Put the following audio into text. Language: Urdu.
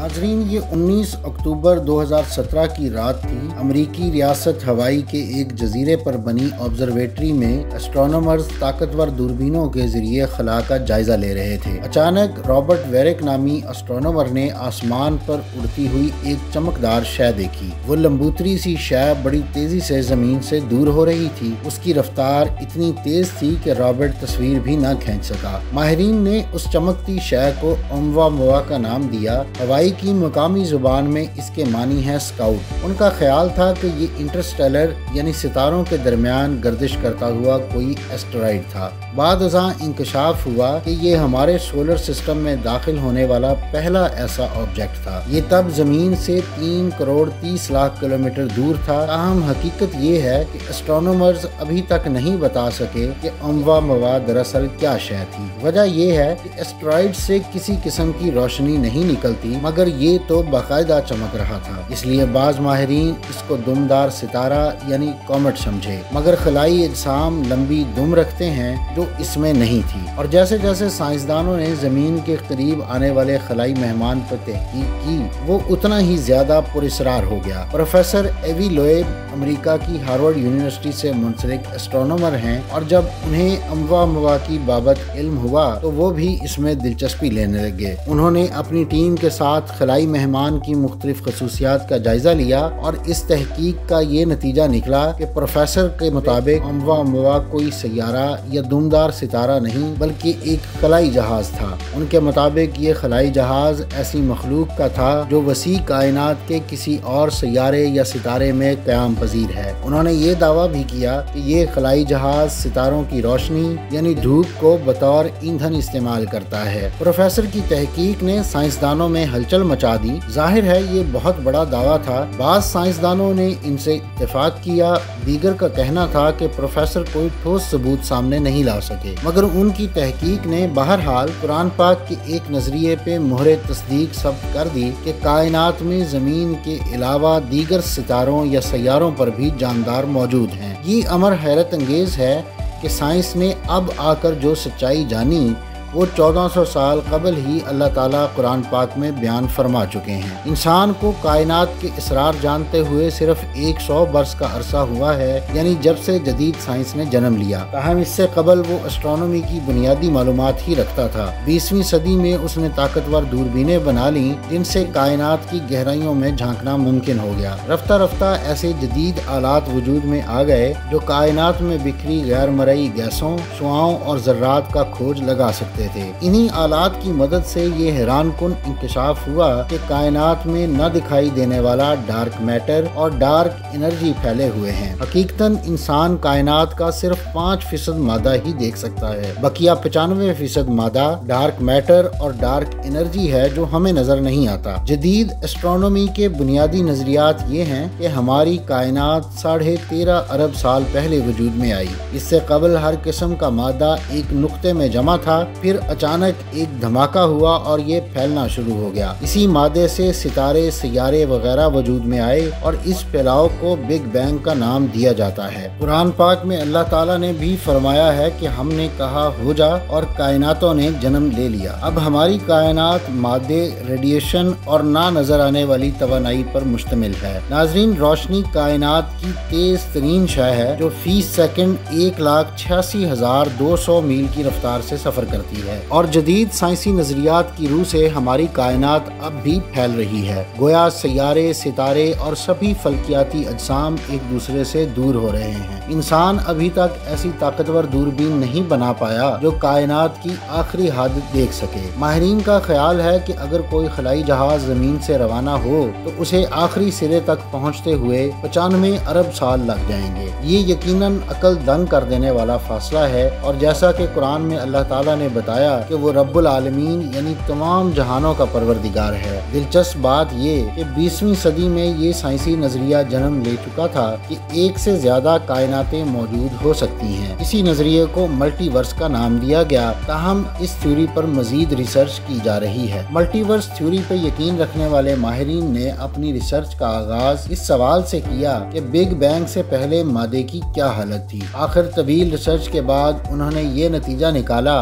ناظرین، یہ 19 اکتوبر 2017 کی رات تھی۔ امریکی ریاست ہوائی کے ایک جزیرے پر بنی آبزرویٹری میں اسٹرونومرز طاقتور دوربینوں کے ذریعے خلا کا جائزہ لے رہے تھے۔ اچانک رابرٹ ویرک نامی اسٹرونومر نے آسمان پر اڑتی ہوئی ایک چمکدار شے دیکھی۔ وہ لمبوتری سی شے بڑی تیزی سے زمین سے دور ہو رہی تھی۔ اس کی رفتار اتنی تیز تھی کہ رابرٹ تصویر بھی نہ کھینچ سکا۔ ماہرین نے اس چمکتی شے کو اومواموا کا نام دیا۔ ہوائی کی مقامی زبان میں اس کے معنی ہے اسکاؤٹ۔ ان کا خیال تھا کہ یہ انٹرسٹیلر یعنی ستاروں کے درمیان گردش کرتا ہوا کوئی ایسٹرائیڈ تھا۔ بعد ازاں انکشاف ہوا کہ یہ ہمارے سولر سسٹم میں داخل ہونے والا پہلا ایسا آبجیکٹ تھا۔ یہ تب زمین سے 3 کروڑ 30 لاکھ کلومیٹر دور تھا۔ تاہم حقیقت یہ ہے کہ اسٹرونومرز ابھی تک نہیں بتا سکے کہ اومواموا دراصل کیا شے تھی۔ وجہ یہ ہے کہ ایسٹرائیڈ سے کسی قسم کی روشنی نہیں نکلتی، مگر یہ تو باقاعدہ چمک رہا تھا۔ اس لیے بعض ماہرین اس کو دمدار ستارہ یعنی کومٹ سمجھے، مگر خلائی اجسام لمبی دم رکھتے ہیں جو اس میں نہیں تھی۔ اور جیسے جیسے سائنسدانوں نے زمین کے قریب آنے والے خلائی مہمان پر تحقیق کی، وہ اتنا ہی زیادہ پراسرار ہو گیا۔ پروفیسر ایوی لوئب امریکہ کی ہارورڈ یونیورسٹی سے منسلک اسٹرونومر ہیں، اور جب انہیں اومواموا کی بابت علم ہوا تو وہ بھی اس میں دلچسپی لینے لگے۔ انہوں نے اپنی ٹیم کے ساتھ خلائی مہمان کی مختلف خصوصیات کا جائزہ لیا، اور اس تحقیق کا یہ نتیجہ نکلا کہ پروفیسر کے مطابق اومواموا کوئی سیارہ یا دمدار ستارہ نہیں بلکہ ایک خلائی جہاز تھا۔ ان کے مطابق یہ خلائی جہاز ایسی مخلوق کا تھا جو وسیع کائنات کے کسی اور سیارے یا ستارے میں قیام پذیر ہے۔ انہوں نے یہ دعویٰ بھی کیا کہ یہ خلائی جہاز ستاروں کی روشنی یعنی دھوپ کو بطور ایندھن استعمال کرتا ہے۔ پروفیسر کی تحقیق نے سائنسدانوں میں ہلچل مچا دی۔ ظاہر ہے یہ بہت بڑا دعویٰ تھا۔ بعض سائنسدانوں نے ان سے اتفاق کیا، دیگر کا کہنا تھا کہ پروفیسر کوئی ٹھوس ثبوت سامنے نہیں لا سکے، مگر ان کی تحقیق نے بہرحال قرآن پاک کے ایک نظریے پہ مہر تصدیق ثبت کر دی کہ کائنات میں زمین کے علاوہ دیگر ستاروں یا سیاروں پر بھی جاندار موجود ہیں۔ یہ امر حیرت انگیز ہے کہ سائنس نے اب آ کر جو سچائی جانی وہ 1400 سال قبل ہی اللہ تعالیٰ قرآن پاک میں بیان فرما چکے ہیں۔ انسان کو کائنات کے اسرار جانتے ہوئے صرف 100 برس کا عرصہ ہوا ہے، یعنی جب سے جدید سائنس نے جنم لیا۔ تاہم اس سے قبل وہ اسٹرونومی کی بنیادی معلومات ہی رکھتا تھا۔ 20ویں صدی میں اس نے طاقتور دوربینیں بنا لیں جن سے کائنات کی گہرائیوں میں جھانکنا ممکن ہو گیا۔ رفتہ رفتہ ایسے جدید آلات وجود میں آ گئے جو کائنات میں بکھری غیر مرئی گیسوں، شعاؤں اور ذرات کا کھوج لگا سکتے تھے۔ انہی آلات کی مدد سے یہ حیران کن انکشاف ہوا کہ کائنات میں نہ دکھائی دینے والا ڈارک میٹر اور ڈارک انرجی پھیلے ہوئے ہیں۔ حقیقتاً انسان کائنات کا صرف 5% مادہ ہی دیکھ سکتا ہے، بقیہ 95% مادہ ڈارک میٹر اور ڈارک انرجی ہے جو ہمیں نظر نہیں آتا۔ جدید اسٹرونومی کے بنیادی نظریات یہ ہیں کہ ہماری کائنات 13.5 ارب سال پہلے وجود میں آئی۔ اس سے قبل ہر قسم کا مادہ ایک نقطے میں جمع تھا، پھر اچانک ایک دھماکہ ہوا اور یہ پھیلنا شروع ہو گیا۔ اسی مادے سے ستارے، سیارے وغیرہ وجود میں آئے، اور اس پھیلاؤ کو بگ بینگ کا نام دیا جاتا ہے۔ قرآن پاک میں اللہ تعالیٰ نے بھی فرمایا ہے کہ ہم نے کہا ہو جا اور کائناتوں نے جنم لے لیا۔ اب ہماری کائنات مادے، ریڈیشن اور نہ نظر آنے والی توانائی پر مشتمل ہے۔ ناظرین، روشنی کائنات کی تیز ترین شے ہے جو فی سیکنڈ 1,86,200 میل کی رفتار سے سفر کرتی ہے، اور جدید سائنسی نظریات کی روح سے ہماری کائنات اب بھی پھیل رہی ہے۔ گویا سیارے، ستارے اور سبھی فلکیاتی اجسام ایک دوسرے سے دور ہو رہے ہیں۔ انسان ابھی تک ایسی طاقتور دوربین نہیں بنا پایا جو کائنات کی آخری حد دیکھ سکے۔ ماہرین کا خیال ہے کہ اگر کوئی خلائی جہاز زمین سے روانہ ہو تو اسے آخری سرے تک پہنچتے ہوئے 95 ارب سال لگ جائیں گے۔ یہ یقیناً عقل دنگ کر دینے والا فاصلہ ہے، اور جیسا کہ قرآن میں اللہ تعالیٰ نے بتایا کہ وہ رب العالمین یعنی تمام جہانوں کا پروردگار ہے۔ دلچسپ بات یہ کہ 20ویں صدی میں یہ سائنسی نظریہ جنم لے چکا تھا کہ ایک سے زیادہ کائناتیں موجود ہو سکتی ہیں۔ اسی نظریے کو ملٹی ورس کا نام دیا گیا، تاہم اس تھیوری پر مزید ریسرچ کی جا رہی ہے۔ ملٹی ورس تھیوری پہ یقین رکھنے والے ماہرین نے اپنی ریسرچ کا آغاز اس سوال سے کیا کہ بگ بینگ سے پہلے مادے کی کیا حالت تھی۔ آخر طویل ریسرچ کے بعد انہوں نے یہ نتیجہ نکالا